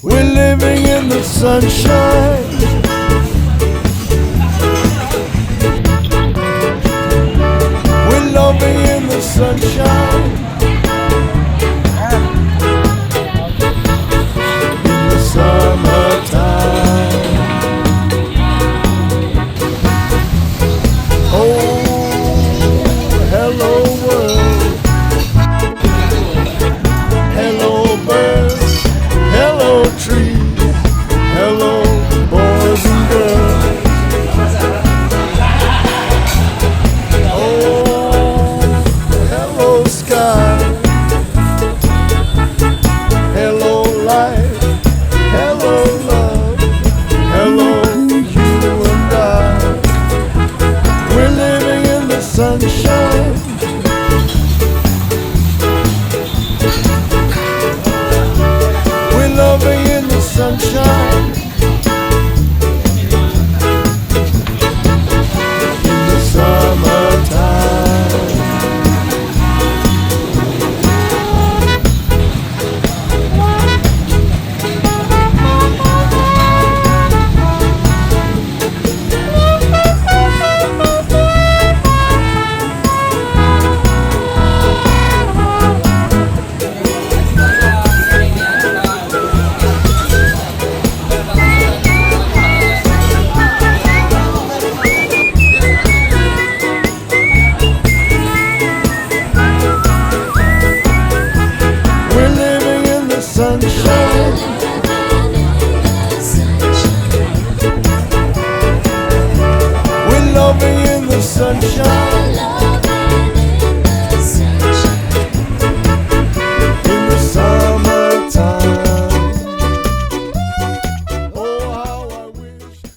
We're living in the sunshine. We're loving in the sunshine. In the summertime. Oh, hello world. Hello birds. Hello trees. Hello boys and girls. Oh, hello sky. Hello life. Hello love. Hello you and I. We're living in the sunshine. We're loving in the sunshine.